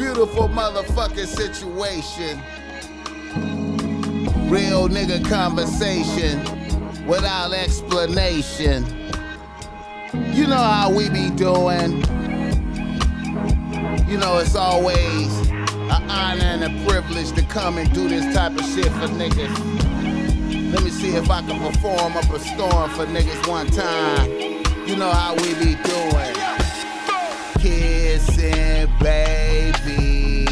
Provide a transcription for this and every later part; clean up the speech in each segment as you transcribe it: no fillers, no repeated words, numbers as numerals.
Beautiful motherfucking situation. Real nigga conversation without explanation. You know how we be doing. You know it's always an honor and a privilege to come and do this type of shit for niggas. Let me see if I can perform up a storm for niggas one time. You know how we be doing. Kissing babies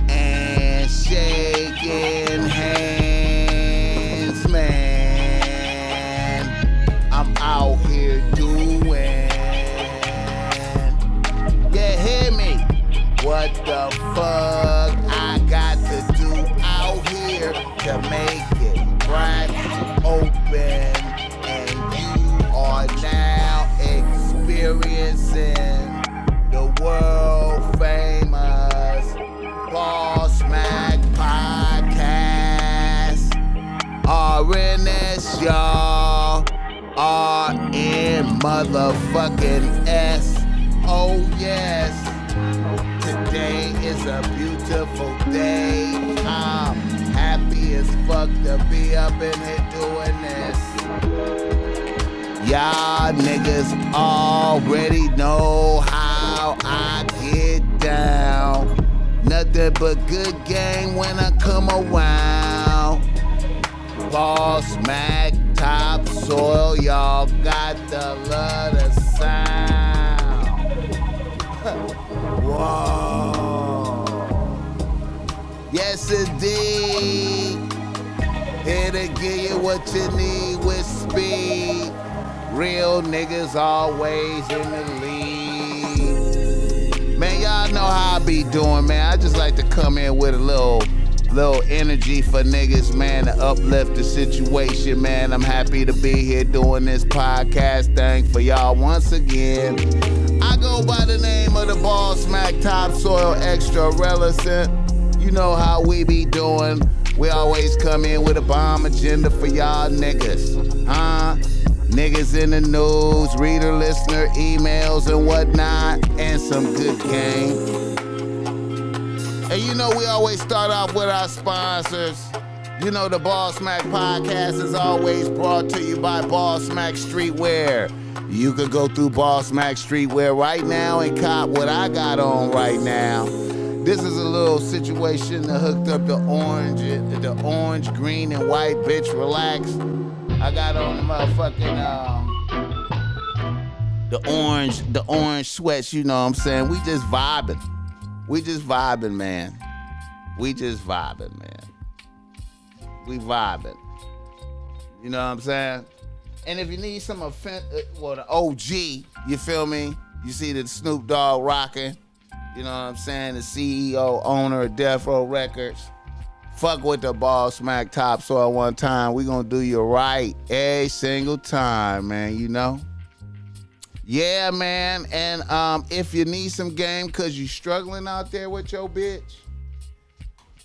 and shaking hands, man. I'm out here doing. Yeah, hear me. What the fuck I got to do out here to make it crack open? Are now experiencing the world famous Bossmack podcast. RNS, y'all. RN motherfucking S. Oh, yes. Today is a beautiful day. I'm happy as fuck to be up in here doing this. Y'all niggas already know how I get down. Nothing but good game when I come around. Bossmack, topsoil, y'all got the love of sound. Whoa. Yes, indeed. Here to give you what you need with speed. Real niggas always in the lead. Man, y'all know how I be doing, man. I just like to come in with a little energy for niggas, man, to uplift the situation, man. I'm happy to be here doing this podcast thing for y'all once again. I go by the name of the Bossmack Topsoil Extra Relevant. You know how we be doing. We always come in with a bomb agenda for y'all niggas, huh? Niggas in the news, reader, listener, emails and whatnot, and some good game. And you know we always start off with our sponsors. You know the Bossmack podcast is always brought to you by Bossmack Streetwear. You could go through Bossmack Streetwear right now and cop what I got on right now. This is a little situation that hooked up the orange, green, and white, bitch, relax. I got on the motherfucking, the orange sweats, you know what I'm saying? We just vibing. We just vibing, man. We vibing. You know what I'm saying? And if you need some the OG, you feel me? You see the Snoop Dogg rocking. You know what I'm saying? The CEO, owner of Death Row Records. Fuck with the Bossmack Topsoil one time. We gonna do you right every single time, man, you know? Yeah, man. And if you need some game because you struggling out there with your bitch,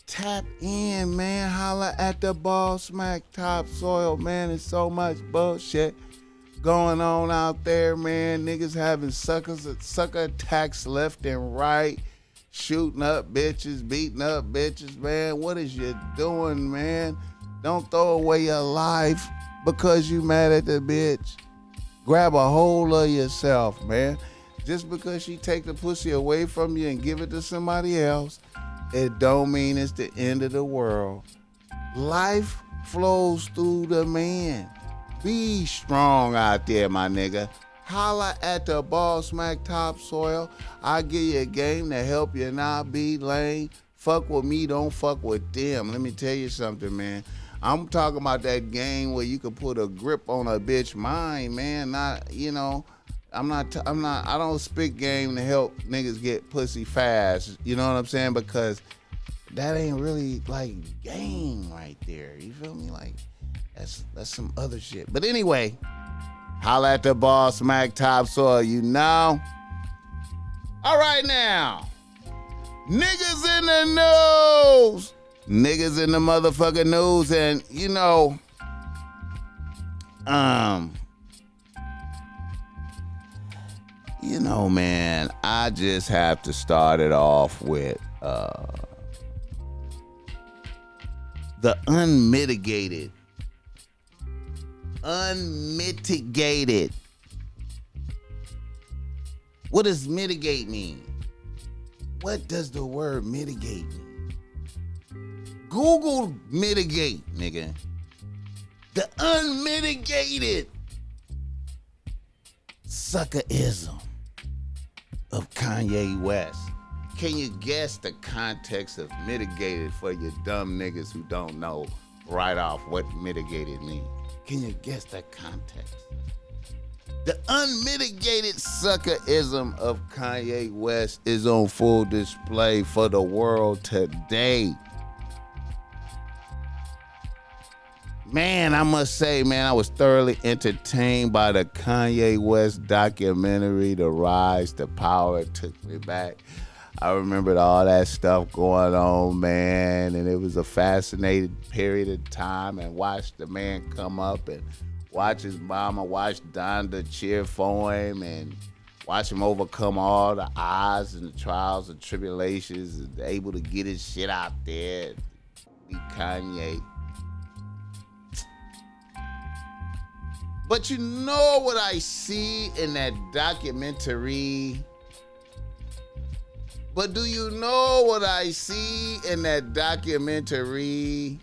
tap in, man. Holla at the Bossmack Topsoil, man. There's so much bullshit going on out there, man. Niggas having sucker attacks left and right. Shooting up bitches, beating up bitches, man. What is you doing, man? Don't throw away your life because you mad at the bitch. Grab a hold of yourself, man. Just because she take the pussy away from you and give it to somebody else, it don't mean it's the end of the world. Life flows through the man. Be strong out there, my nigga. Holla at the Bossmack Topsoil. I give you a game to help you not be lame. Fuck with me, don't fuck with them. Let me tell you something, man. I'm talking about that game where you can put a grip on a bitch mind, man. Not, you know, I don't spit game to help niggas get pussy fast. You know what I'm saying? Because that ain't really like game right there. You feel me? Like that's some other shit. But anyway, holla at the Bossmack Topsoil, you know. All right now, niggas in the news. Niggas in the motherfucking news, and you know, You know, man, I just have to start it off with the unmitigated. What does mitigate mean? What does the word mitigate mean? Google mitigate, nigga. The unmitigated suckerism of Kanye West. Can you guess the context of mitigated for you dumb niggas who don't know right off what mitigated means? Can you guess that context? The unmitigated suckerism of Kanye West is on full display for the world today. Man, I must say, man, I was thoroughly entertained by the Kanye West documentary, The Rise to Power. It took me back. I remembered all that stuff going on, man, and it was a fascinating period of time, and watched the man come up and watch his mama, watch Donda cheer for him, and watch him overcome all the odds and the trials and tribulations, and able to get his shit out there, be Kanye. But you know what I see in that documentary? But do you know what I see in that documentary?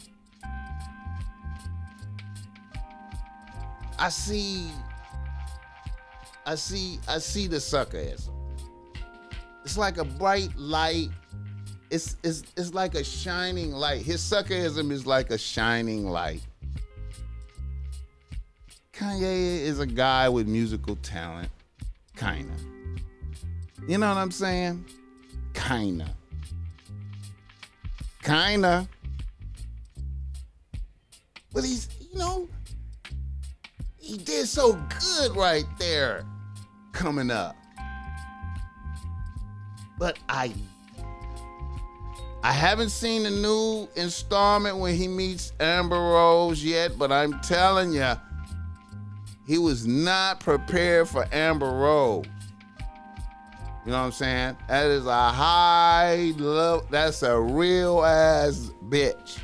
I see the suckerism. It's like a bright light. It's like a shining light. His suckerism is like a shining light. Kanye is a guy with musical talent, kinda. You know what I'm saying? Kinda. But he's, you know, he did so good right there coming up. But I haven't seen the new installment when he meets Amber Rose yet, but I'm telling you, he was not prepared for Amber Rose. You know what I'm saying? That is a high level, that's a real ass bitch.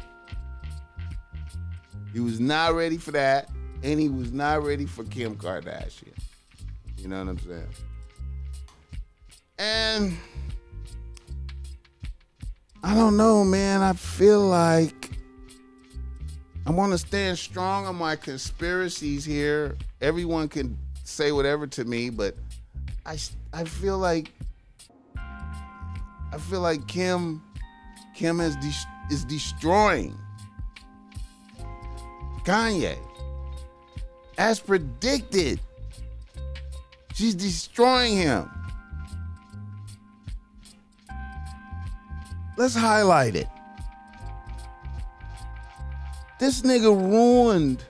He was not ready for that, and he was not ready for Kim Kardashian. You know what I'm saying? And I don't know, man. I feel like I want to stand strong on my conspiracies here. Everyone can say whatever to me, but I feel like Kim is destroying Kanye. As predicted, she's destroying him. Let's highlight it. This nigga ruined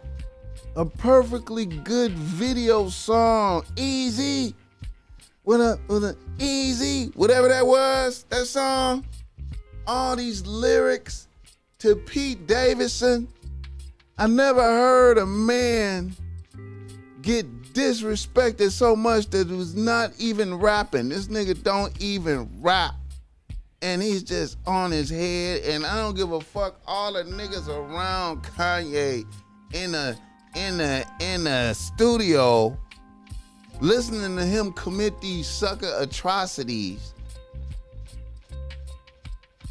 a perfectly good video song, Easy. With a Easy, whatever that was, that song. All these lyrics to Pete Davidson. I never heard a man get disrespected so much that it was not even rapping. This nigga don't even rap. And he's just on his head, and I don't give a fuck. All the niggas around Kanye in a studio listening to him commit these sucker atrocities.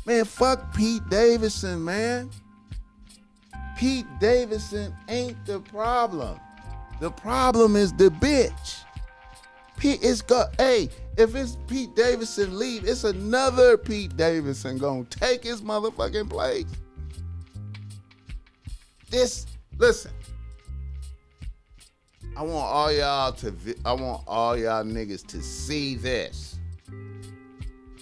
Man, fuck Pete Davidson, man. Pete Davidson ain't the problem. The problem is the bitch. If it's Pete Davidson leave, it's another Pete Davidson gonna take his motherfucking place. Listen. I want all y'all niggas to see this.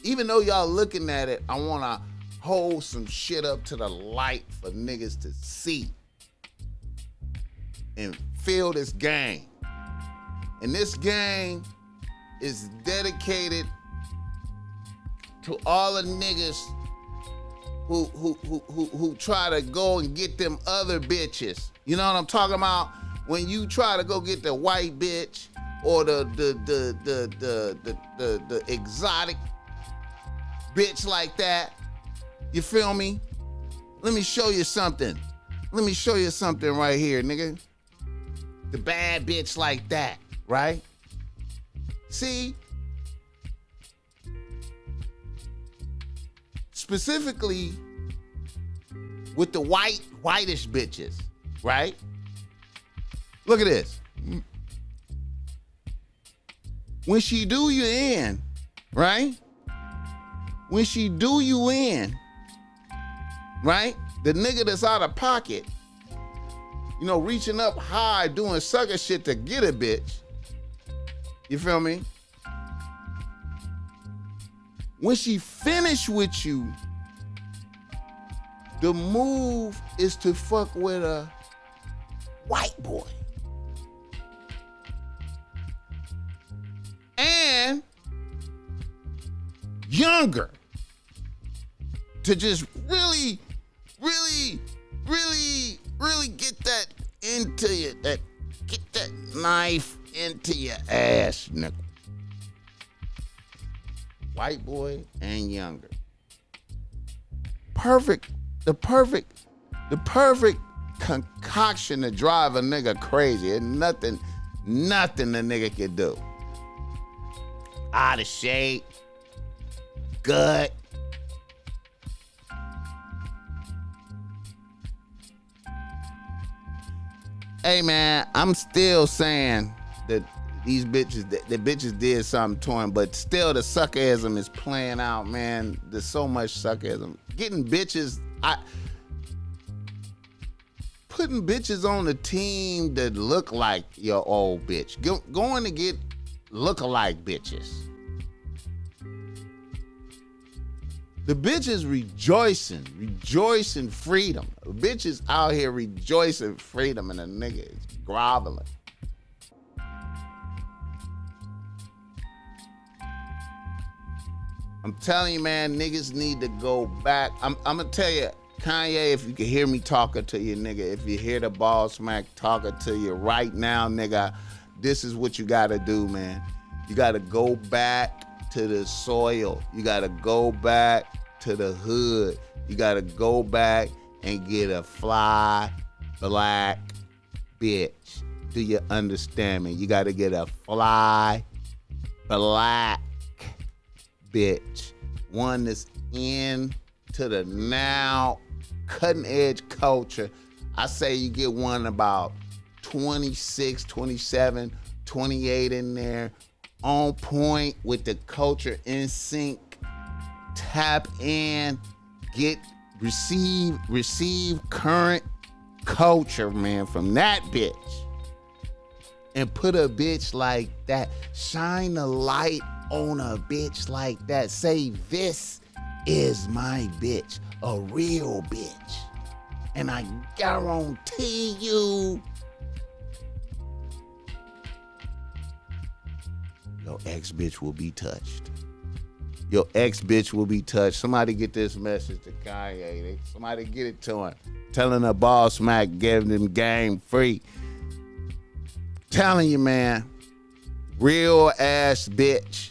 Even though y'all looking at it, I wanna hold some shit up to the light for niggas to see and feel this game. And this game is dedicated to all the niggas who try to go and get them other bitches. You know what I'm talking about? When you try to go get the white bitch, or the exotic bitch like that. You feel me? Let me show you something. Let me show you something right here, nigga. The bad bitch like that, right? See? Specifically with the whitish bitches, right? Look at this. When she do you in, right? When she do you in, right? The nigga that's out of pocket, you know, reaching up high, doing sucker shit to get a bitch. You feel me? When she finish with you, the move is to fuck with a white boy. And younger. To just really get that into you, get that knife into your ass, nigga. White boy and younger. The perfect concoction to drive a nigga crazy. And nothing the nigga can do. Out of shape, gut. Hey man, I'm still saying that these bitches, the bitches did something to him, but still the suckerism is playing out, man. There's so much suckerism. Getting bitches, putting bitches on the team that look like your old bitch. Going to get look-alike bitches. The bitches rejoicing freedom. The bitches out here rejoicing freedom, and the nigga is groveling. I'm telling you, man, niggas need to go back. I'm gonna tell you, Kanye, if you can hear me talking to you, nigga, if you hear the Bossmack talking to you right now, nigga, this is what you gotta do, man. You gotta go back to the soil. You gotta go back to the hood. You gotta go back and get a fly black bitch. Do you understand me? You gotta get a fly black bitch. One that's into the now cutting edge culture. I say you get one about 26, 27, 28 in there, on point with the culture, in sync. Tap in, receive current culture, man, from that bitch. And put a bitch like that, shine the light on a bitch like that. Say, this is my bitch, a real bitch. And I guarantee you, your ex-bitch will be touched. Your ex-bitch will be touched. Somebody get this message to Kanye. Somebody get it to him. Telling a Bossmack, giving him game free. Telling you, man, real ass bitch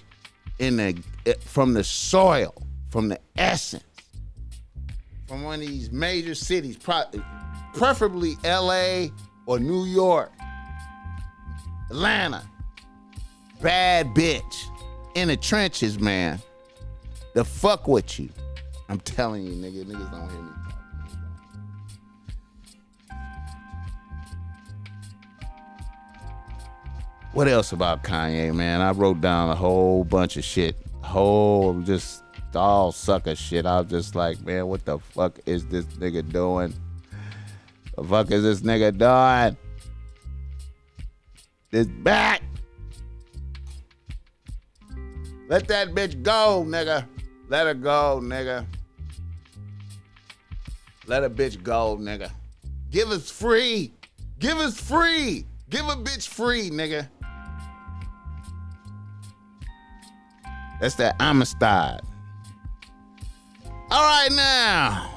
from the soil, from the essence, from one of these major cities, preferably LA or New York, Atlanta. Bad bitch in the trenches, man. The fuck with you. I'm telling you, nigga. Niggas don't hear me talk. What else about Kanye, man? I wrote down a whole bunch of shit. Just all sucker shit. I was just like, man, what the fuck is this nigga doing? The fuck is this nigga doing? This back. Let that bitch go, nigga. Let her go, nigga. Let a bitch go, nigga. Give us free. Give us free. Give a bitch free, nigga. That's that Amistad. All right, now.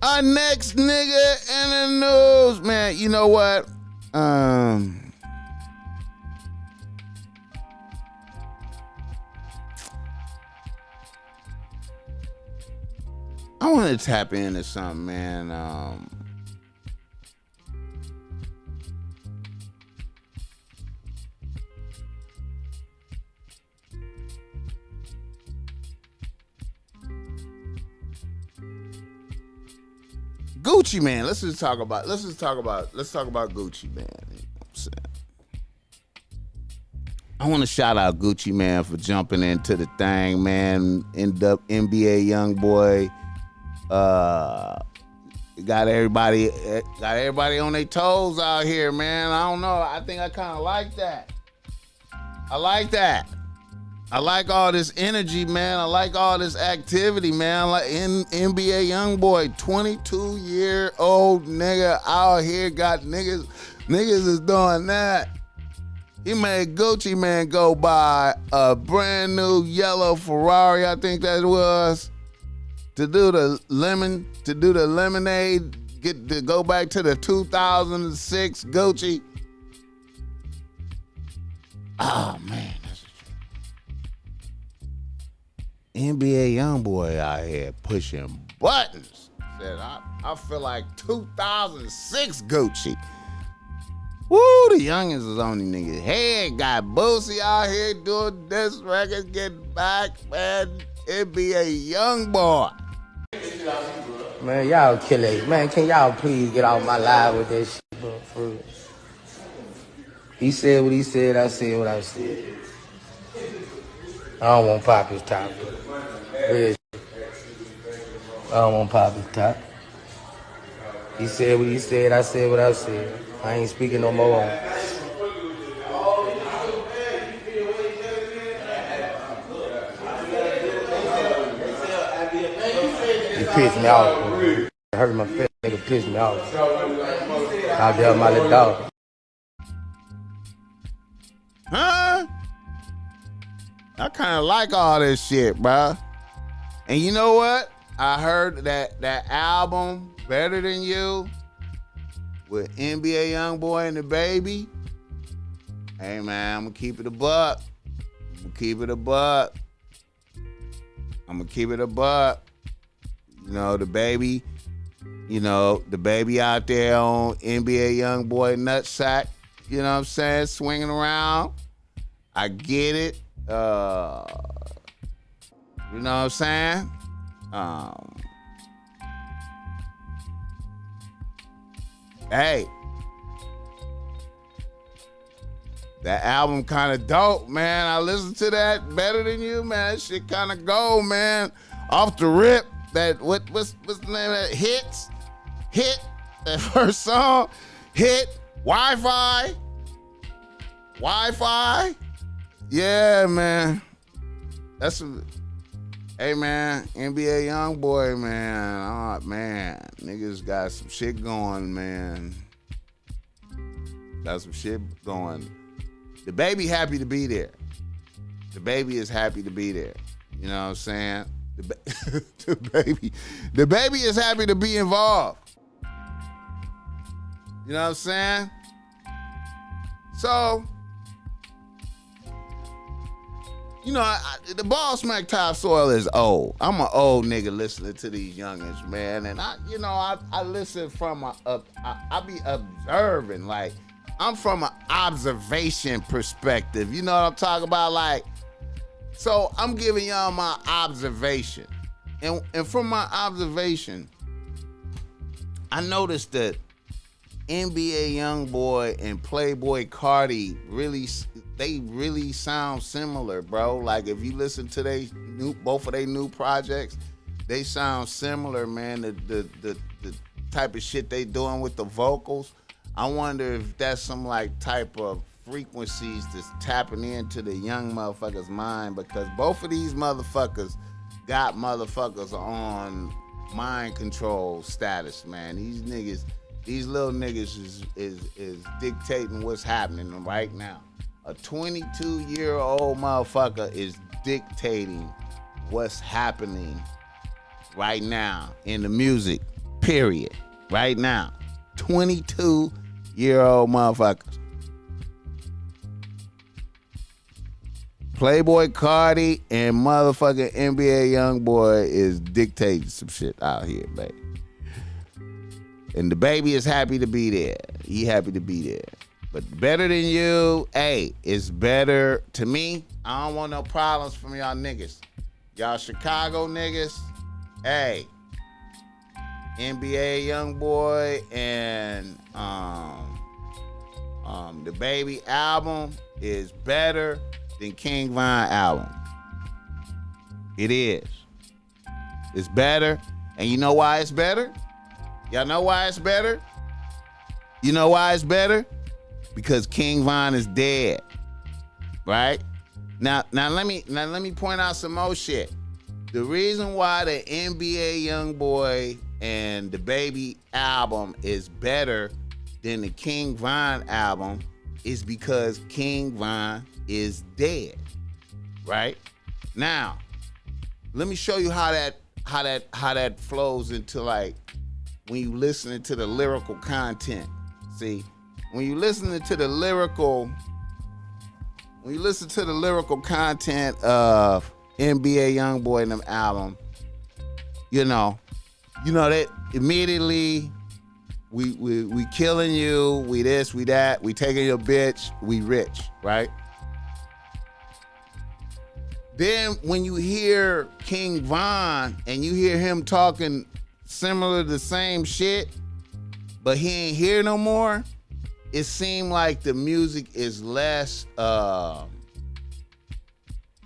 Our next nigga in the news, man. You know what? I want to tap into something, man. Gucci Man. Let's talk about Gucci Man. You know what I'm saying? I want to shout out Gucci Man for jumping into the thing, man. NBA young boy. Got everybody on their toes out here, man. I don't know. I think I kind of like that. I like that. I like all this energy, man. I like all this activity, man. I like NBA young boy, 22-year-old nigga out here got niggas is doing that. He made Gucci Man go buy a brand new yellow Ferrari, I think that was, to do the lemonade, to go back to the 2006 Gucci. Oh man, that's a NBA young boy out here pushing buttons. Said I feel like 2006 Gucci. Woo, the youngins is on the niggas' head. Got Boosie out here doing this record, getting back, man. It be a young boy. Man, y'all kill it. Man, can y'all please get off my live with that shit, bro? For real. He said what he said, I said what I said. I don't want to pop his top, but real shit. I don't want to pop his top. He said what he said, I said what I said. I ain't speaking no more. He pissed me off, bro. It hurt my face. Nigga pissed me off. Out there with my little dog. Huh? I kind of like all this shit, bro. And you know what? I heard that album, Better Than You, with NBA Youngboy and the Baby. Hey, man, I'm going to keep it a buck. I'm going to keep it a buck. You know, the baby out there on NBA Youngboy nutsack, you know what I'm saying, swinging around. I get it. You know what I'm saying? Hey, that album kind of dope, man. I listened to that, Better Than You, man. That shit kind of gold, man. Off the rip, that what's the name of that? Hit, that first song, Hit, Wi-Fi. Yeah, man. Hey, man, NBA Youngboy, man. Oh, man, niggas got some shit going, man. Got some shit going. The baby happy to be there. The baby is happy to be there. You know what I'm saying? The baby is happy to be involved. You know what I'm saying? So, you know, the Bossmack topsoil is old. I'm an old nigga listening to these youngins, man. And I listen from I be observing. Like, I'm from an observation perspective. You know what I'm talking about? Like, so I'm giving y'all my observation. And from my observation, I noticed that NBA Youngboy and Playboy Carti really sound similar, bro. Like, if you listen to both of their new projects, they sound similar, man. The type of shit they doing with the vocals. I wonder if that's some like type of frequencies that's tapping into the young motherfuckers' mind, because both of these motherfuckers got motherfuckers on mind control status, man. These little niggas is dictating what's happening right now. A 22-year-old motherfucker is dictating what's happening right now in the music, period. Right now. 22-year-old motherfuckers. Playboy Cardi and motherfucking NBA Youngboy is dictating some shit out here, baby. And the baby is happy to be there. He happy to be there. But better than you, hey, it's better to me. I don't want no problems from y'all niggas. Y'all Chicago niggas, hey, NBA Youngboy and the baby album is better than King Von album. It is. It's better. And you know why it's better? Y'all know why it's better? You know why it's better? Because King Von is dead. Right? Now let me point out some more shit. The reason why the NBA Youngboy and the baby album is better than the King Von album is because King Von is dead, right? Now, let me show you how that flows into, like, when you listening to the lyrical content. See, when you listen to the lyrical content of NBA Youngboy and them album, you know that immediately we killing you, we this, we that, we taking your bitch, we rich, right? Then when you hear King Von and you hear him talking similar to the same shit, but he ain't here no more, it seemed like the music is less,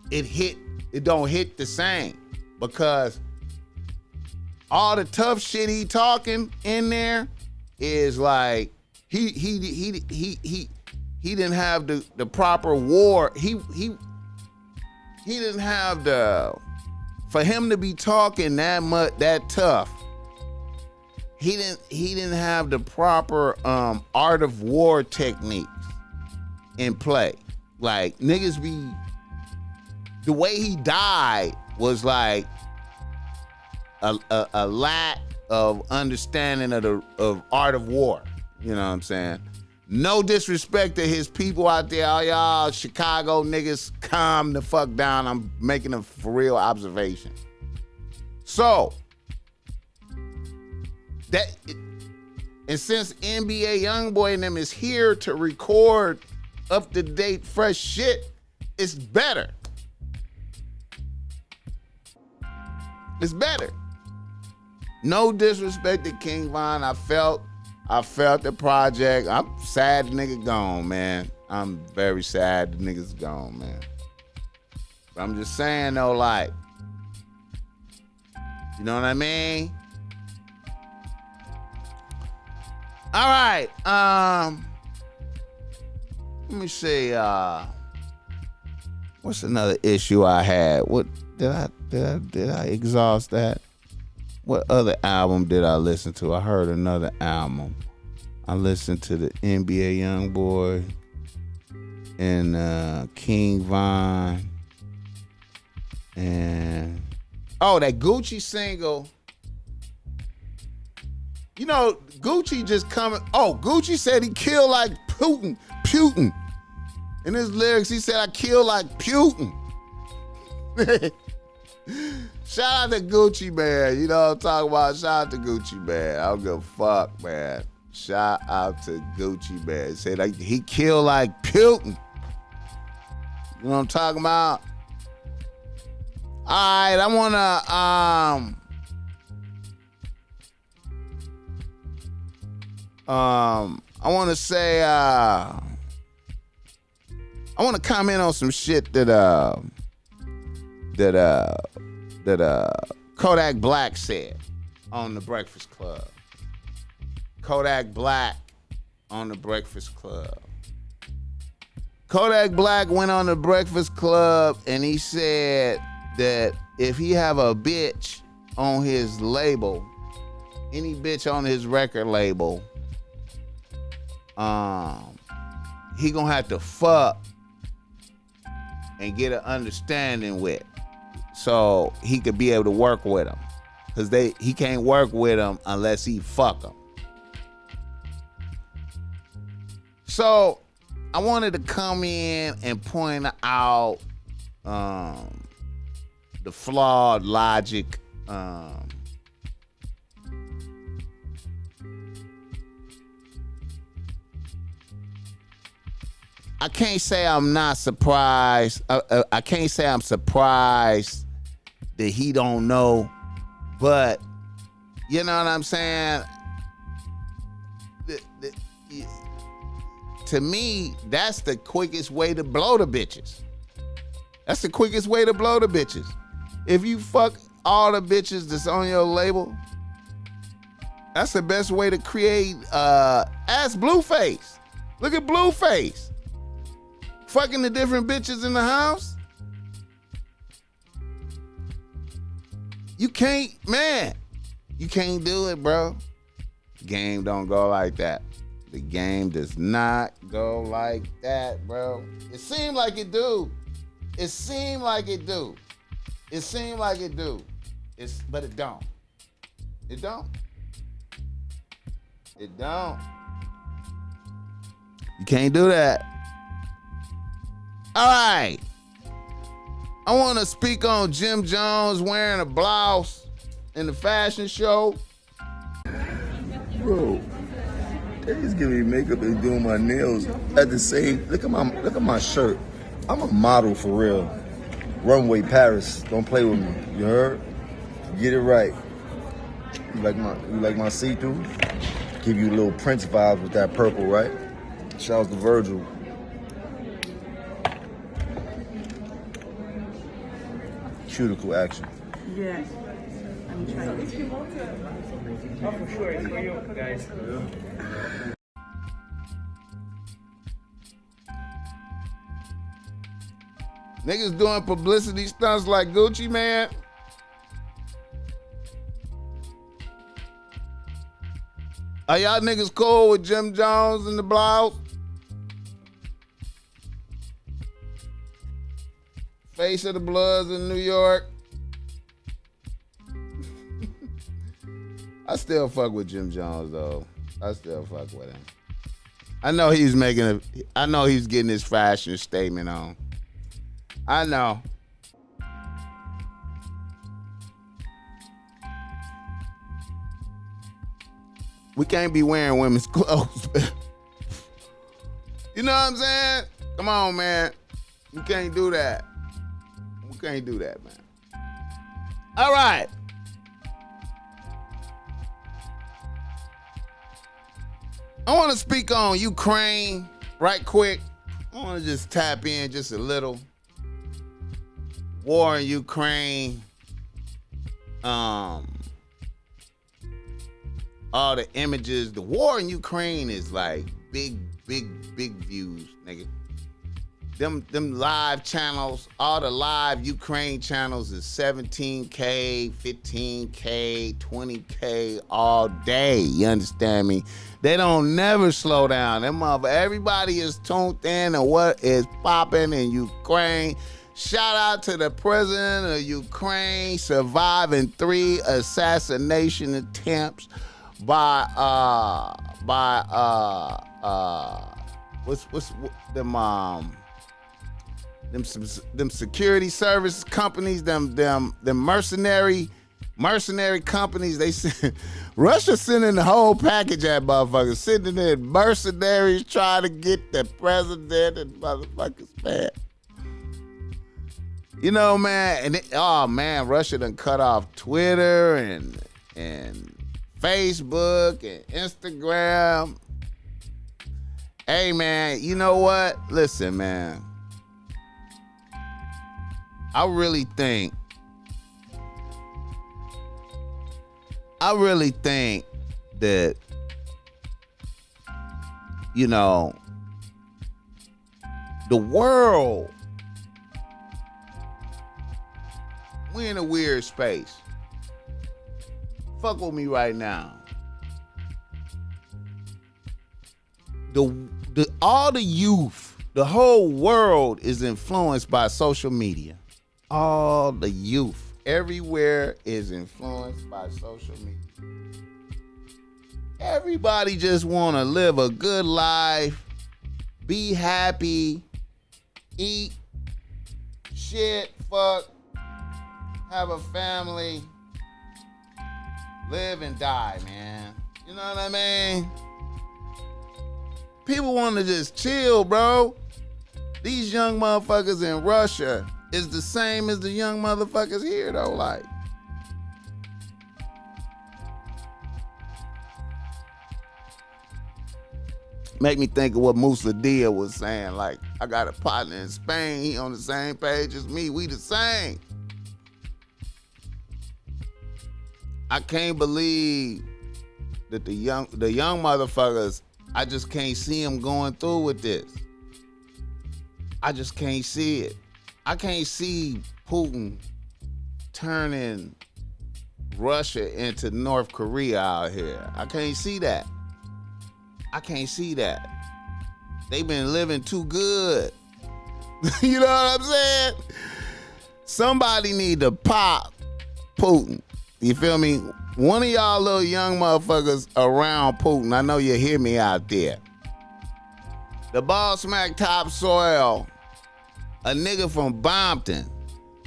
it don't hit the same, because all the tough shit he talking in there is like he didn't have the proper war. He didn't have for him to be talking that tough. He didn't have the proper art of war techniques in play. Like, niggas be, the way he died was like a lack of understanding of art of war. You know what I'm saying? No disrespect to his people out there. All y'all Chicago niggas, calm the fuck down. I'm making a for real observation. So, and since NBA Youngboy and them is here to record up-to-date, fresh shit, it's better. It's better. No disrespect to King Von. I felt the project. I'm sad the nigga gone, man. I'm very sad the nigga's gone, man. But I'm just saying though, like, you know what I mean? All right. Let me see. What's another issue I had? What did I exhaust that? What other album did I listen to? I heard another album. I listened to the NBA Youngboy and King Von and that Gucci single. You know, Gucci just coming. Oh, Gucci said he killed like Putin. In his lyrics, he said, I kill like Putin. Shout out to Gucci, man. You know what I'm talking about? Shout out to Gucci, man. I don't give a fuck, man. Shout out to Gucci, man. He said like, he killed like Putin. You know what I'm talking about? All right, I want to comment on some shit that Kodak Black said on The Breakfast Club. Kodak Black on The Breakfast Club. Kodak Black went on The Breakfast Club and he said that if he have a bitch on his label, any bitch on his record label, he gonna have to fuck and get an understanding with, so he could be able to work with them, because he can't work with them unless he fuck them. So I wanted to come in and point out the flawed logic. I can't say I'm not surprised. I can't say I'm surprised that he don't know, but you know what I'm saying? To me, that's the quickest way to blow the bitches. That's the quickest way to blow the bitches. If you fuck all the bitches that's on your label, that's the best way to create, ask Blueface. Look at Blueface. Fucking the different bitches in the house. You can't do it, bro. Game don't go like that. The game does not go like that, bro. It seemed like it do. But it don't. It don't. You can't do that. All right. I want to speak on Jim Jones wearing a blouse in the fashion show. Bro, they just giving me makeup and doing my nails at the same. Look at my shirt. I'm a model for real. Runway Paris. Don't play with me. You heard? Get it right. You like my see-through? Give you a little Prince vibes with that purple, right? Shouts to Virgil. Cuticle action. Yeah. I'm trying. Oh, for sure. It's for you guys. Niggas doing publicity stunts like Gucci, man. Are y'all niggas cool with Jim Jones and the blouse? Face of the Bloods in New York. I still fuck with Jim Jones though. I still fuck with him. I know he's getting his fashion statement on. I know. We can't be wearing women's clothes. You know what I'm saying? Come on, man. We can't do that. We can't do that, man. All right. I want to speak on Ukraine right quick. I want to just tap in just a little. War in Ukraine. All the images. The war in Ukraine is like big views, nigga. Them live channels, all the live Ukraine channels is 17K, 15K, 20K all day. You understand me? They don't never slow down. Everybody is tuned in to what is popping in Ukraine. Shout out to the president of Ukraine surviving 3 assassination attempts by them security service companies, them mercenary companies. They send Russia sending the whole package at motherfuckers, sending in mercenaries trying to get the president and motherfuckers, man. You know, man, Russia done cut off Twitter and Facebook and Instagram. Hey, man, you know what? Listen, man. I really think that, you know, the world, we in a weird space. Fuck with me right now. All the youth, the whole world is influenced by social media. All the youth everywhere is influenced by social media. Everybody just want to live a good life, be happy, eat, shit, fuck, have a family, live and die, man. You know what I mean? People want to just chill, bro. These young motherfuckers in Russia is the same as the young motherfuckers here, though. Like, make me think of what Musa Dia was saying. Like, I got a partner in Spain. He on the same page as me. We the same. I can't believe that the young motherfuckers, I just can't see them going through with this. I just can't see it. I can't see Putin turning Russia into North Korea out here. I can't see that. I can't see that. They've been living too good. You know what I'm saying? Somebody need to pop Putin. You feel me? One of y'all little young motherfuckers around Putin, I know you hear me out there. The Bossmack Topsoil, a nigga from Bompton.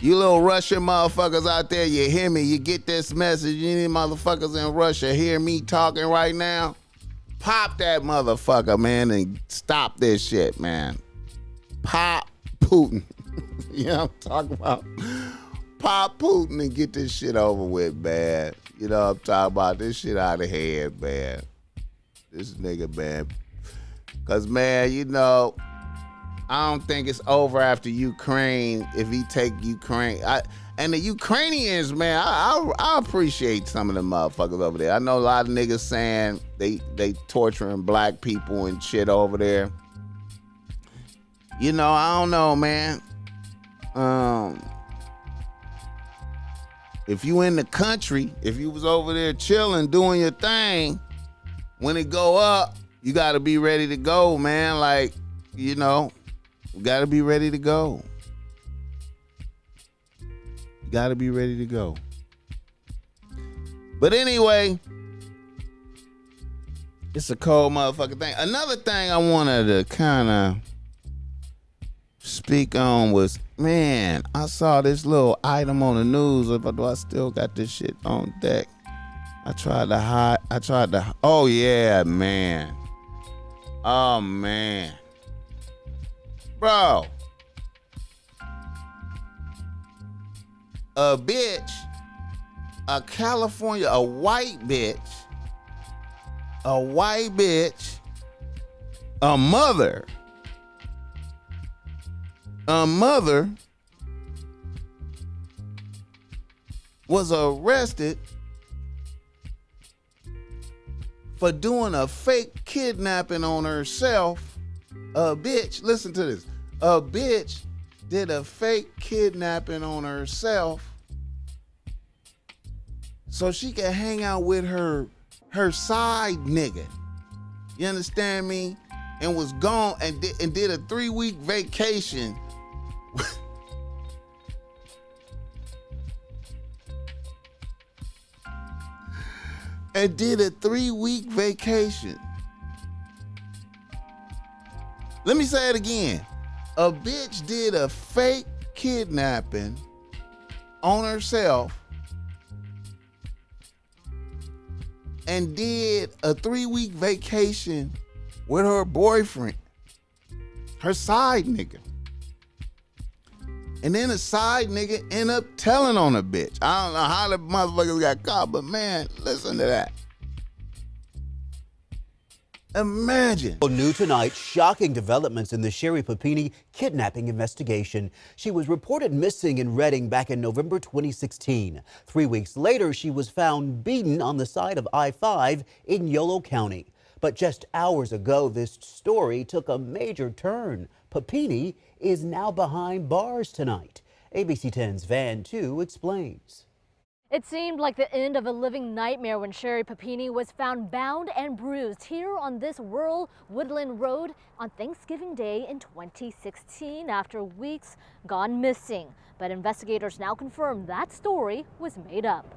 You little Russian motherfuckers out there, you hear me? You get this message. You any motherfuckers in Russia hear me talking right now? Pop that motherfucker, man, and stop this shit, man. Pop Putin. You know what I'm talking about? Pop Putin and get this shit over with, man. You know what I'm talking about? This shit out of hand, man. This nigga, man. Because, man, you know, I don't think it's over after Ukraine if he take Ukraine. And the Ukrainians, man, I appreciate some of the motherfuckers over there. I know a lot of niggas saying they torturing black people and shit over there. You know, I don't know, man. If you in the country, if you was over there chilling, doing your thing, when it go up, you got to be ready to go, man. Like, you know, you got to be ready to go. You got to be ready to go. But anyway, it's a cold motherfucking thing. Another thing I wanted to kind of speak on was, man, I saw this little item on the news. Do I still got this shit on deck? I tried to, oh yeah, man. Oh man. Bro. A bitch, a white bitch, a mother was arrested for doing a fake kidnapping on herself. A bitch, listen to this. A bitch did a fake kidnapping on herself so she could hang out with her side nigga. You understand me? And was gone and did a 3-week vacation. And did a 3-week vacation. Let me say it again. A bitch did a fake kidnapping on herself and did a 3-week vacation with her boyfriend, her side nigga. And then the side nigga end up telling on a bitch. I don't know how the motherfuckers got caught, but man, listen to that. Imagine. New tonight, shocking developments in the Sherry Papini kidnapping investigation. She was reported missing in Reading back in November 2016. 3 weeks later, she was found beaten on the side of I-5 in Yolo County. But just hours ago, this story took a major turn. Papini is now behind bars tonight. ABC 10's Van Tu explains. It seemed like the end of a living nightmare when Sherry Papini was found bound and bruised here on this rural woodland road on Thanksgiving Day in 2016 after weeks gone missing. But investigators now confirm that story was made up.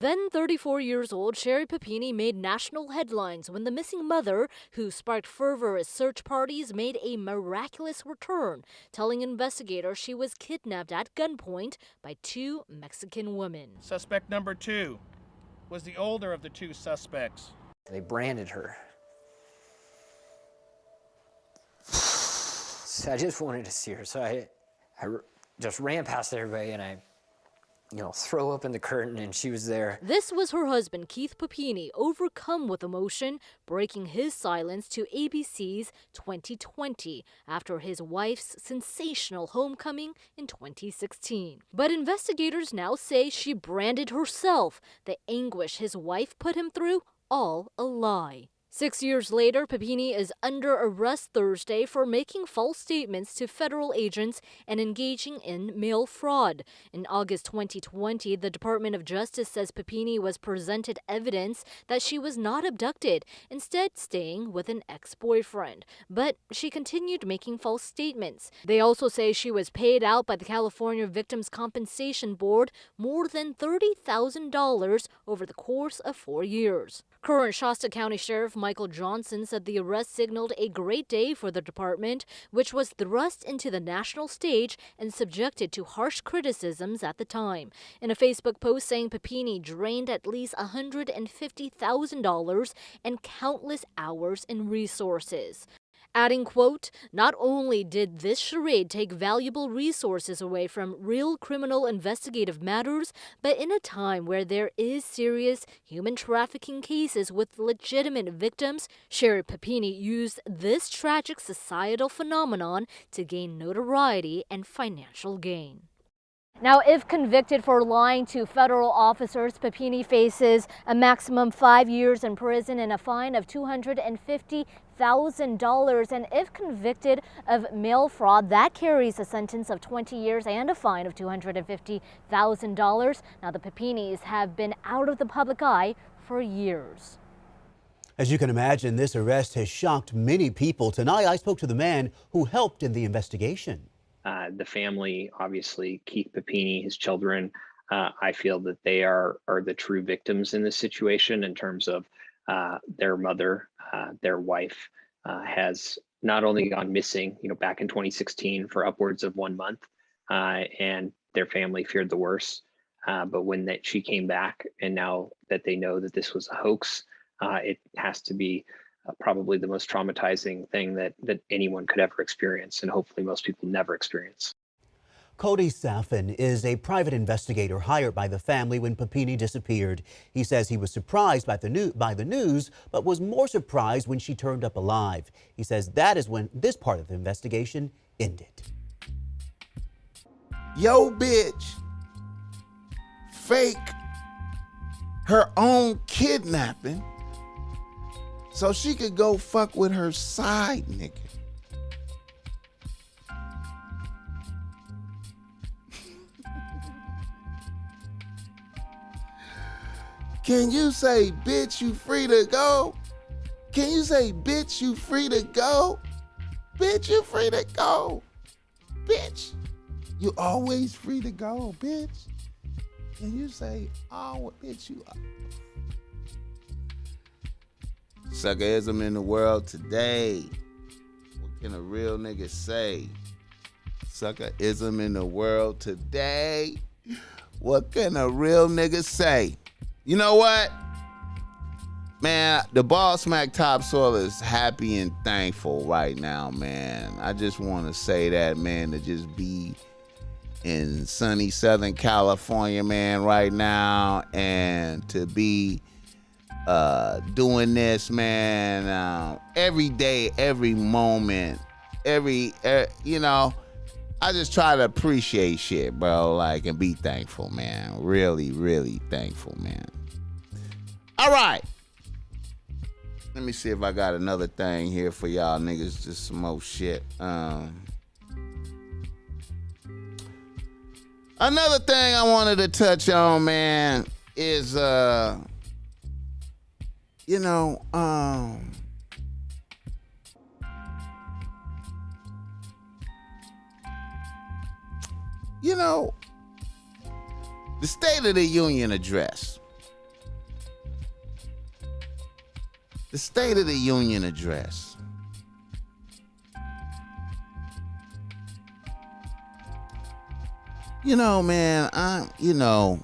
Then 34 years old, Sherry Papini made national headlines when the missing mother, who sparked fervor as search parties, made a miraculous return, telling investigators she was kidnapped at gunpoint by 2 Mexican women. Suspect number 2 was the older of the 2 suspects. They branded her. So I just wanted to see her, so I just ran past everybody and I throw open the curtain and she was there. This was her husband, Keith Papini, overcome with emotion, breaking his silence to ABC's 2020 after his wife's sensational homecoming in 2016. But investigators now say she branded herself. The anguish his wife put him through, all a lie. 6 years later, Papini is under arrest Thursday for making false statements to federal agents and engaging in mail fraud. In August 2020, the Department of Justice says Papini was presented evidence that she was not abducted, instead staying with an ex-boyfriend. But she continued making false statements. They also say she was paid out by the California Victims' Compensation Board more than $30,000 over the course of 4 years. Current Shasta County Sheriff Michael Johnson said the arrest signaled a great day for the department, which was thrust into the national stage and subjected to harsh criticisms at the time. In a Facebook post saying Papini drained at least $150,000 and countless hours in resources. Adding, quote, "Not only did this charade take valuable resources away from real criminal investigative matters, but in a time where there is serious human trafficking cases with legitimate victims, Sherry Papini used this tragic societal phenomenon to gain notoriety and financial gain." Now, if convicted for lying to federal officers, Papini faces a maximum 5 years in prison and a fine of $250,000. And if convicted of mail fraud, that carries a sentence of 20 years and a fine of $250,000. Now, the Papinis have been out of the public eye for years. As you can imagine, this arrest has shocked many people. Tonight, I spoke to the man who helped in the investigation. The family, obviously, Keith Papini, his children, I feel that they are the true victims in this situation in terms of their mother, their wife, has not only gone missing, back in 2016 for upwards of 1 month, and their family feared the worst. But when she came back, and now that they know that this was a hoax, it has to be probably the most traumatizing thing that anyone could ever experience, and hopefully most people never experience. Cody Saffin is a private investigator hired by the family when Papini disappeared. He says he was surprised by the news, but was more surprised when she turned up alive. He says that is when this part of the investigation ended. Yo, bitch, fake her own kidnapping so she could go fuck with her side nigga. Can you say, bitch, you free to go? Can you say, bitch, you free to go? Bitch, you free to go. Bitch, you always free to go, bitch. Can you say, oh, bitch, you... Suckerism in the world today. What can a real nigga say? Suckerism in the world today. What can a real nigga say? You know what? Man, the Bossmack topsoil is happy and thankful right now, man. I just want to say that, man, to just be in sunny Southern California, man, right now, and to be doing this, man, every day, every moment, I just try to appreciate shit, bro, like, and be thankful, man. Really, really thankful, man. All right. Let me see if I got another thing here for y'all niggas, just some more shit. Another thing I wanted to touch on, man, is, the State of the Union address. The State of the Union address. You know, man, the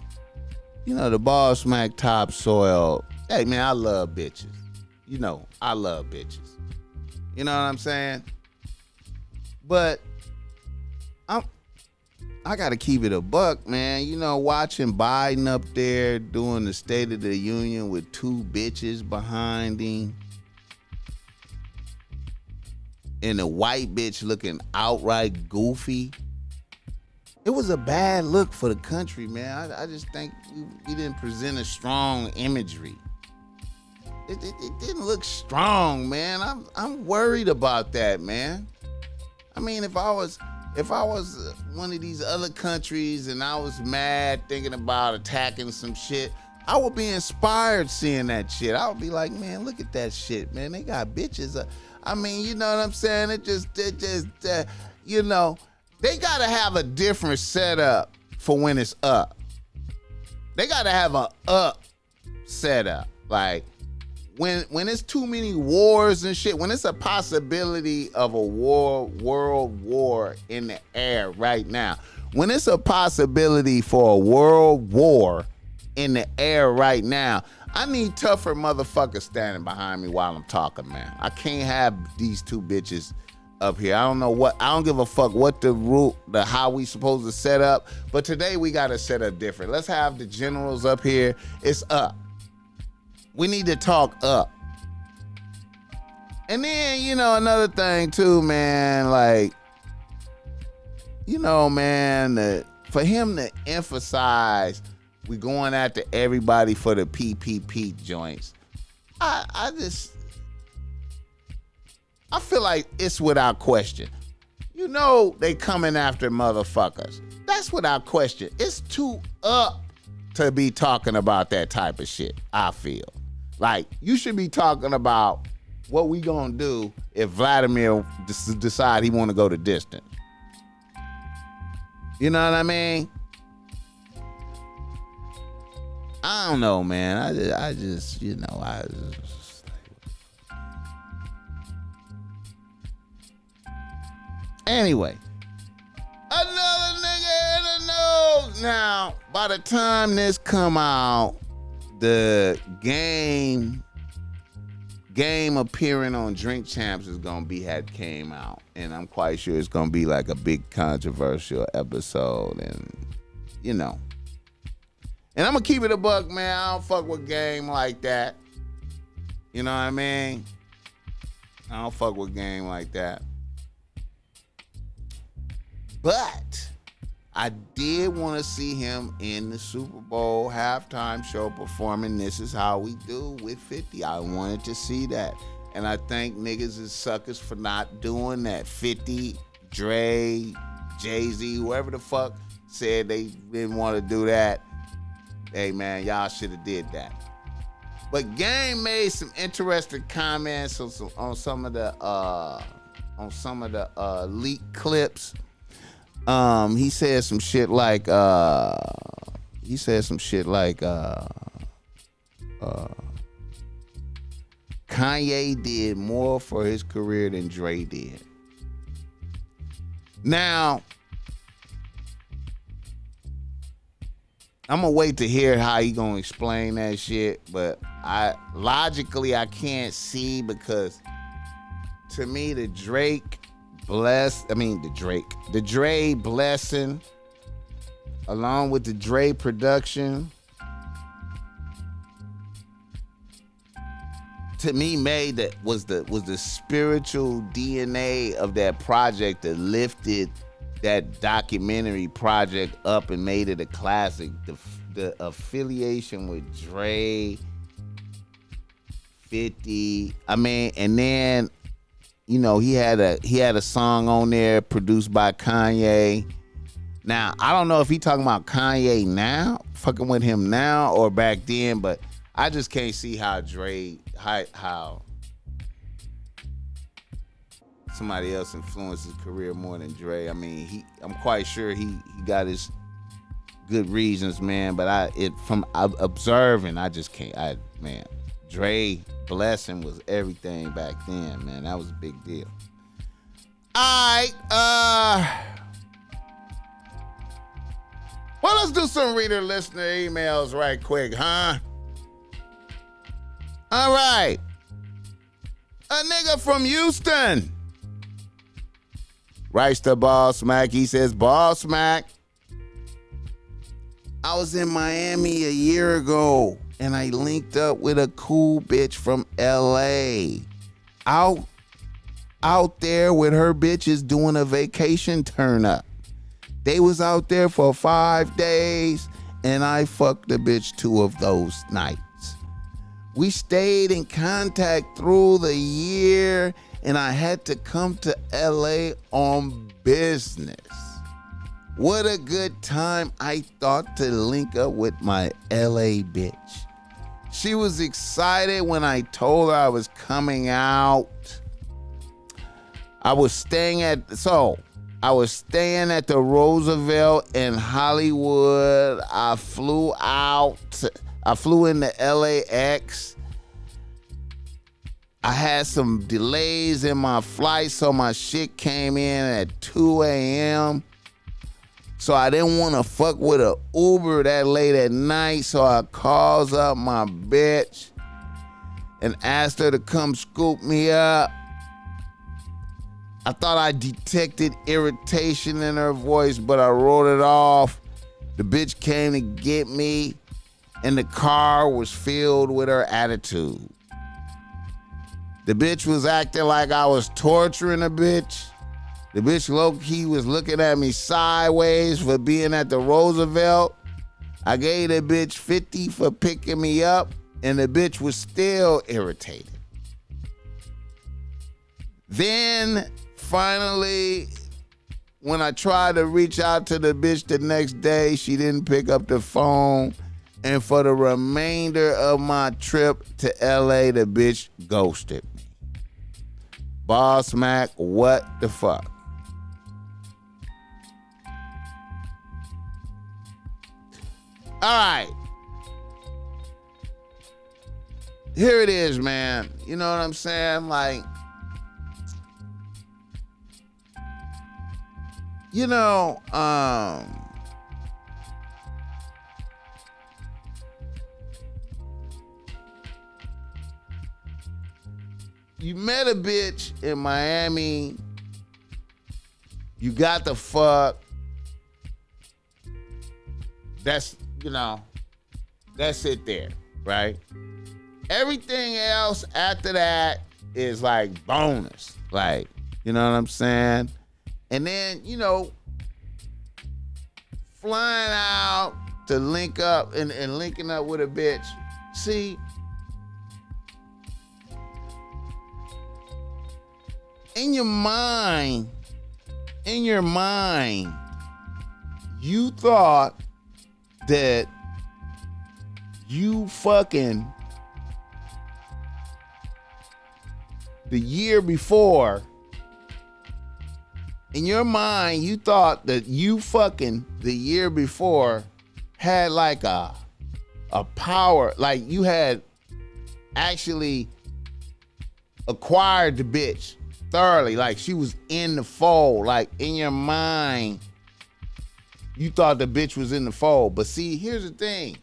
Bossmack topsoil. Hey, man, I love bitches. You know, I love bitches. You know what I'm saying? But I gotta keep it a buck, man. You know, watching Biden up there doing the State of the Union with two bitches behind him, and the white bitch looking outright goofy. It was a bad look for the country, man. I just think we didn't present a strong imagery. It didn't look strong, man. I'm worried about that, man. I mean, if I was one of these other countries and I was mad thinking about attacking some shit, I would be inspired seeing that shit. I would be like, man, look at that shit, man. They got bitches. I mean, you know what I'm saying? It just you know, they gotta have a different setup for when it's up. They gotta have a up setup. Like when it's too many wars and shit, when it's a possibility of a world war in the air right now, when it's a possibility for a world war in the air right now, I need tougher motherfuckers standing behind me while I'm talking, man. I can't have these two bitches up here. I don't give a fuck what how we supposed to set up, but today we gotta set up different. Let's have the generals up here. It's up. We need to talk up. And then, you know, another thing too, man, like, you know, man, for him to emphasize we going after everybody for the PPP joints, I feel like it's without question. You know they coming after motherfuckers. That's without question. It's too up to be talking about that type of shit, I feel. Like, you should be talking about what we gonna do if Vladimir decide he want to go the distance. You know what I mean? I don't know, man. I just anyway, another nigga in the news. Now, by the time this come out, the game appearing on Drink Champs is gonna came out, and I'm quite sure it's gonna be like a big controversial episode, and you know. And I'm gonna keep it a buck, man. I don't fuck with game like that. You know what I mean? I don't fuck with game like that. But I did want to see him in the Super Bowl halftime show performing This Is How We Do with 50. I wanted to see that. And I think niggas is suckers for not doing that. 50, Dre, Jay-Z, whoever the fuck said they didn't want to do that. Hey, man, y'all should have did that. But Game made some interesting comments on some of the leaked clips. He said some shit like Kanye did more for his career than Dre did. Now, I'm gonna wait to hear how he gonna explain that shit, but I can't see, because to me the Dre blessing along with the Dre production to me was the spiritual DNA of that project that lifted that documentary project up and made it a classic. The affiliation with Dre, 50, I mean, and then, you know, he had a song on there produced by Kanye. Now, I don't know if he talking about Kanye now, fucking with him now, or back then, but I just can't see how how somebody else influenced his career more than Dre. I mean, I'm quite sure he got his good reasons, man, but from observing, I just can't. Dre blessing was everything back then, man. That was a big deal. All right, well, let's do some reader listener emails right quick, huh? All right. A nigga from Houston writes to Bossmack. He says, Bossmack, I was in Miami a year ago and I linked up with a cool bitch from LA. Out there with her bitches doing a vacation turn up. They was out there for 5 days and I fucked the bitch 2 of those nights. We stayed in contact through the year and I had to come to LA on business. What a good time I thought to link up with my LA bitch. She was excited when I told her I was coming out. I was staying at the Roosevelt in Hollywood. I flew into LAX. I had some delays in my flight, so my shit came in at 2 a.m. So I didn't want to fuck with an Uber that late at night, so I calls up my bitch and asked her to come scoop me up. I thought I detected irritation in her voice, but I wrote it off. The bitch came to get me, and the car was filled with her attitude. The bitch was acting like I was torturing a bitch. The bitch low-key was looking at me sideways for being at the Roosevelt. I gave the bitch 50 for picking me up, and the bitch was still irritated. Then, finally, when I tried to reach out to the bitch the next day, she didn't pick up the phone. And for the remainder of my trip to LA, the bitch ghosted me. Bossmack, what the fuck? All right. Here it is, man. You know what I'm saying? Like, you know, you met a bitch in Miami. You got the fuck. That's, you know, that's it there, right? Everything else after that is like bonus. Like, you know what I'm saying? And then, you know, flying out to link up and linking up with a bitch. See, in your mind, you thought that you fucking the year before. In your mind, you thought that you fucking the year before had like a power, like you had actually acquired the bitch thoroughly, like she was in the fold. Like in your mind, you thought the bitch was in the fold. But see, here's the thing.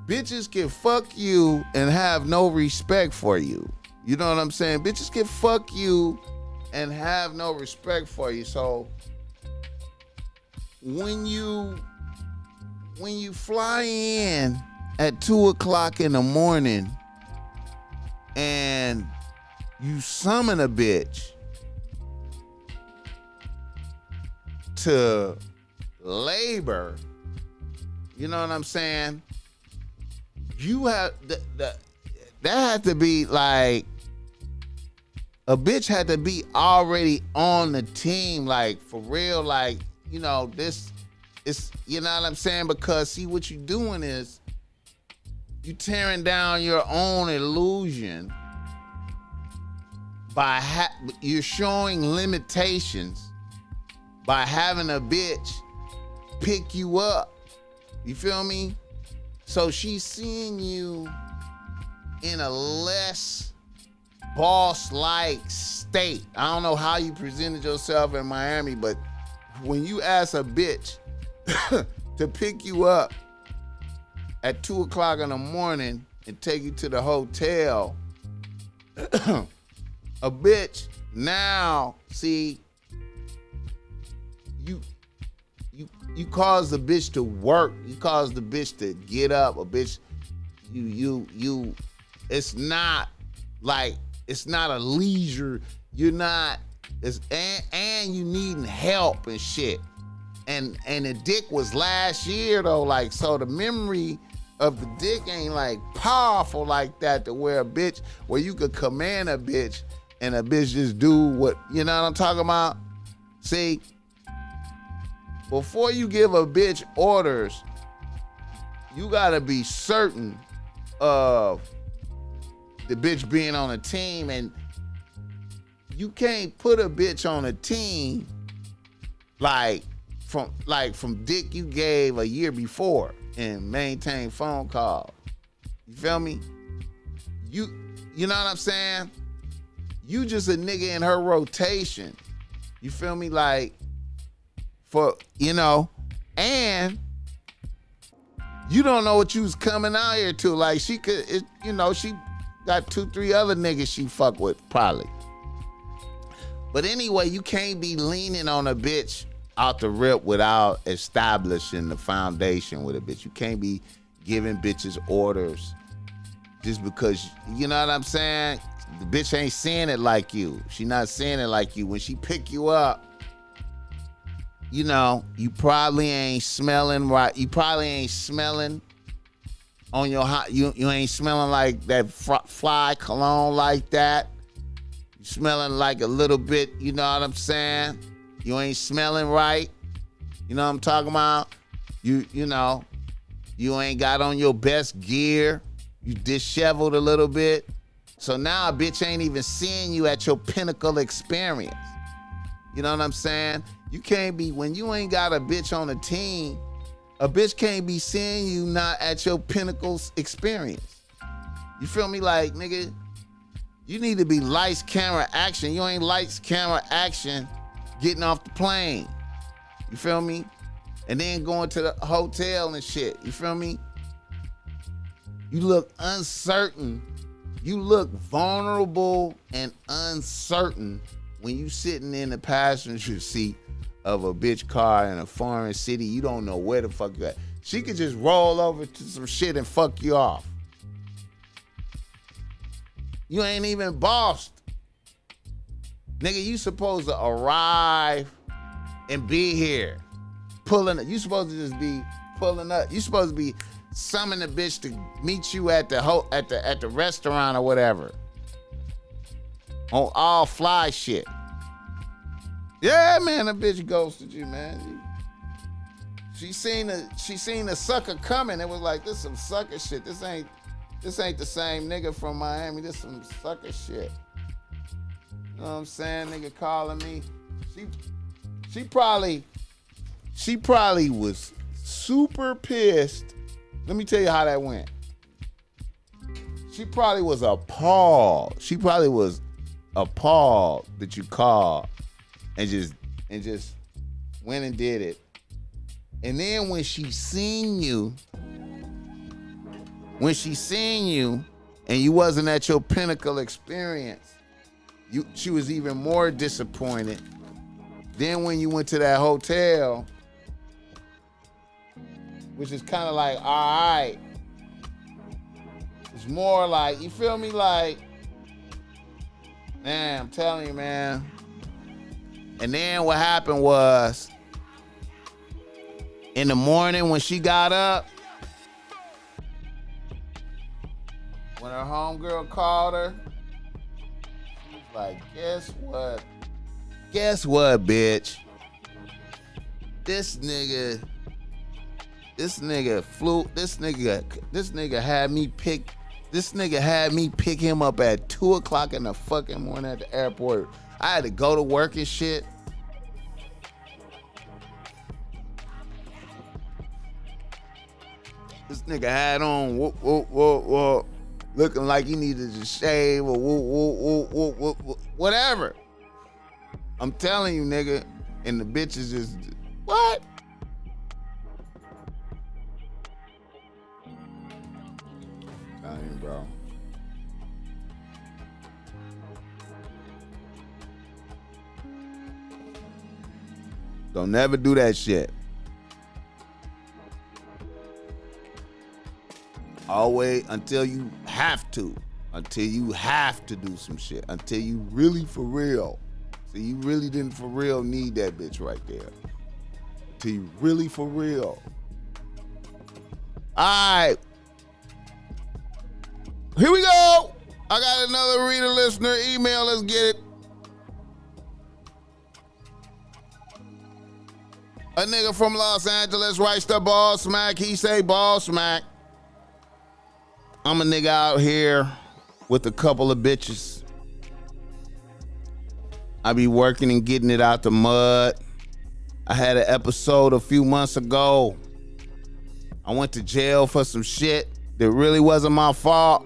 Bitches can fuck you and have no respect for you. You know what I'm saying? Bitches can fuck you and have no respect for you. So when you fly in at 2 o'clock in the morning and you summon a bitch to labor, you know what I'm saying? You have that had to be like, a bitch had to be already on the team, like for real, like, you know, this is, you know what I'm saying? Because see, what you're doing is you tearing down your own illusion by you're showing limitations by having a bitch pick you up You feel me? So she's seeing you in a less boss-like state. I don't know how you presented yourself in Miami, but when you ask a bitch to pick you up at 2 o'clock in the morning and take you to the hotel, a bitch now, see, you cause the bitch to work. You cause the bitch to get up. A bitch, it's not a leisure. You're not, and you needing help and shit. And the dick was last year though, like, so the memory of the dick ain't like powerful like that to where you could command a bitch and a bitch just do what, you know what I'm talking about? See, before you give a bitch orders, you gotta be certain of the bitch being on a team, and you can't put a bitch on a team from dick you gave a year before and maintain phone calls. You feel me? You know what I'm saying? You just a nigga in her rotation. You feel me? Like, for, you know, and you don't know what you was coming out here to. Like, she could, you know, she got 2-3 other niggas she fuck with probably. But anyway, you can't be leaning on a bitch out the rip without establishing the foundation with a bitch. You can't be giving bitches orders just because, you know what I'm saying? The bitch ain't seeing it like you. She not seeing it like you. When she pick you up, you know, you probably ain't smelling right. You probably ain't smelling on your hot. You ain't smelling like that fly cologne like that. You smelling like a little bit, you know what I'm saying? You ain't smelling right. You know what I'm talking about? You know, you ain't got on your best gear. You disheveled a little bit. So now a bitch ain't even seeing you at your pinnacle experience. You know what I'm saying? You can't be, when you ain't got a bitch on a team, a bitch can't be seeing you not at your pinnacle experience. You feel me? Like, nigga, you need to be lights, camera, action. You ain't lights, camera, action getting off the plane. You feel me? And then going to the hotel and shit. You feel me? You look uncertain. You look vulnerable and uncertain when you sitting in the passenger seat of a bitch car in a foreign city. You don't know where the fuck you at. She could just roll over to some shit and fuck you off. You ain't even bossed. Nigga, you supposed to arrive and be here. Pulling up. You supposed to just be pulling up. You supposed to be summoning the bitch to meet you at the restaurant or whatever. On all fly shit. Yeah, man, the bitch ghosted you, man. She seen the sucker coming. It was like, this some sucker shit. This ain't the same nigga from Miami. This some sucker shit. You know what I'm saying? Nigga calling me. She probably was super pissed. Let me tell you how that went. She probably was appalled. She probably was appalled that you called and just went and did it. And then when she seen you and you wasn't at your pinnacle experience, she was even more disappointed. Then when you went to that hotel, which is kind of like, all right, it's more like, you feel me? Like, man, I'm telling you, man. And then what happened was, in the morning when she got up, when her homegirl called her, she was like, guess what? Guess what, bitch? This nigga had me pick him up at 2 o'clock in the fucking morning at the airport. I had to go to work and shit. This nigga had on looking like he needed to shave or whatever. I'm telling you, nigga, and the bitch is just, what? Telling you, bro. Don't never do that shit. Always until you have to. Until you have to do some shit. Until you really for real. So you really didn't for real need that bitch right there. Until you really for real. All right. Here we go. I got another reader listener email. Let's get it. A nigga from Los Angeles writes to Bossmack. He say, Bossmack, I'm a nigga out here with a couple of bitches. I be working and getting it out the mud. I had an episode a few months ago. I went to jail for some shit that really wasn't my fault.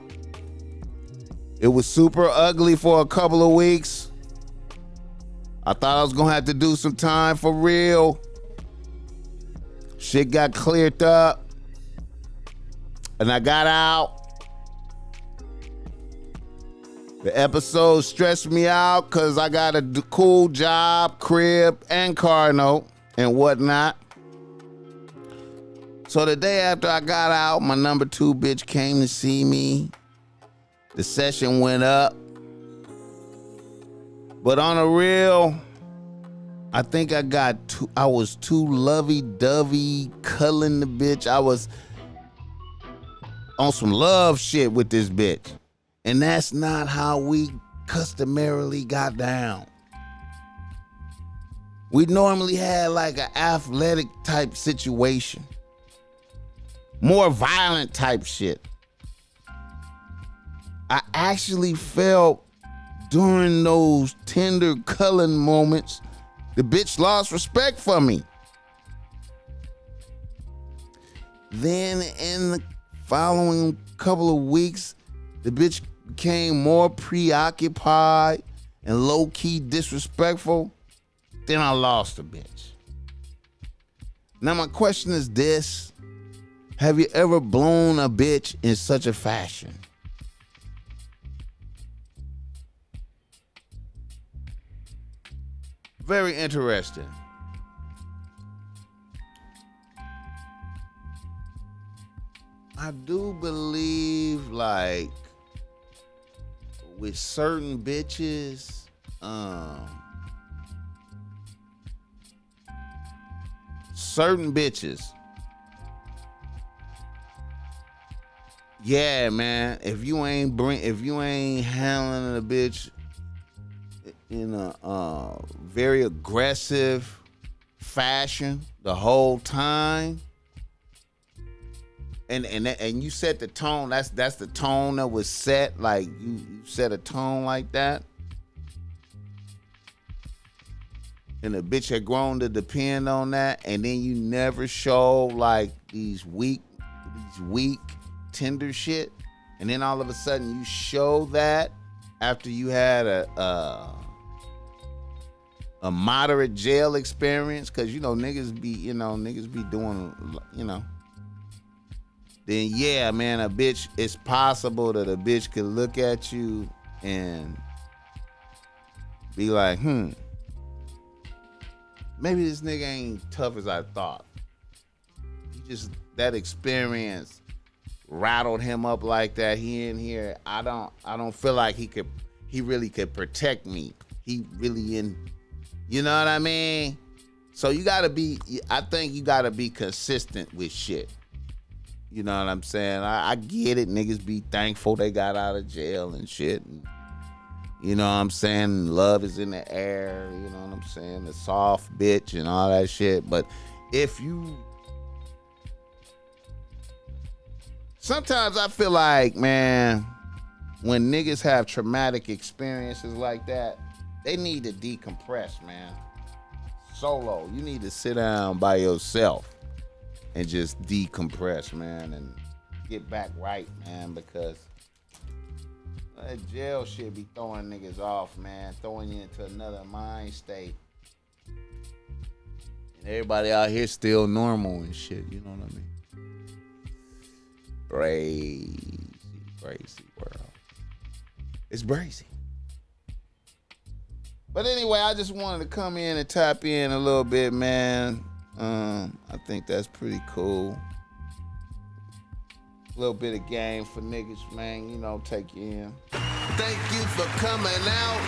It was super ugly for a couple of weeks. I thought I was gonna have to do some time for real. Shit got cleared up. And I got out. The episode stressed me out because I got a cool job, crib, and car note and whatnot. So the day after I got out, my number 2 bitch came to see me. The session went up. But on a real, I think I was too lovey-dovey, cuddling the bitch. I was on some love shit with this bitch. And that's not how we customarily got down. We normally had like an athletic type situation. More violent type shit. I actually felt during those tender cuddling moments, the bitch lost respect for me. Then in the following couple of weeks, the bitch became more preoccupied and low-key disrespectful. Then I lost the bitch. Now my question is this. Have you ever blown a bitch in such a fashion? Very interesting. I do believe, like, with certain bitches, yeah, man, if you ain't handling a bitch in a very aggressive fashion the whole time, and you set the tone, that's the tone that was set, like you set a tone like that, and the bitch had grown to depend on that, and then you never show like these weak tender shit, and then all of a sudden you show that after you had a moderate jail experience, because niggas be doing, then yeah, man, it's possible that a bitch could look at you and be like, maybe this nigga ain't tough as I thought. That experience rattled him up like that. He in here, I don't feel like he really could protect me. He really you know what I mean? So I think you gotta be consistent with shit. You know what I'm saying? I get it. Niggas be thankful they got out of jail and shit. And, you know what I'm saying? Love is in the air. You know what I'm saying? The soft bitch and all that shit. But sometimes I feel like, man, when niggas have traumatic experiences like that, they need to decompress, man. Solo. You need to sit down by yourself. and just decompress, man, and get back right, man, because that jail shit be throwing niggas off, man, throwing you into another mind state. And everybody out here still normal and shit, you know what I mean? Crazy world. It's crazy. But anyway, I just wanted to come in and tap in a little bit, man. I think that's pretty cool. A little bit of game for niggas, man. You know, take you in. Thank you for coming out.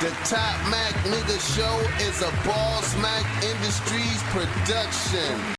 The Top Mac Nigga Show is a Bossmack Industries production.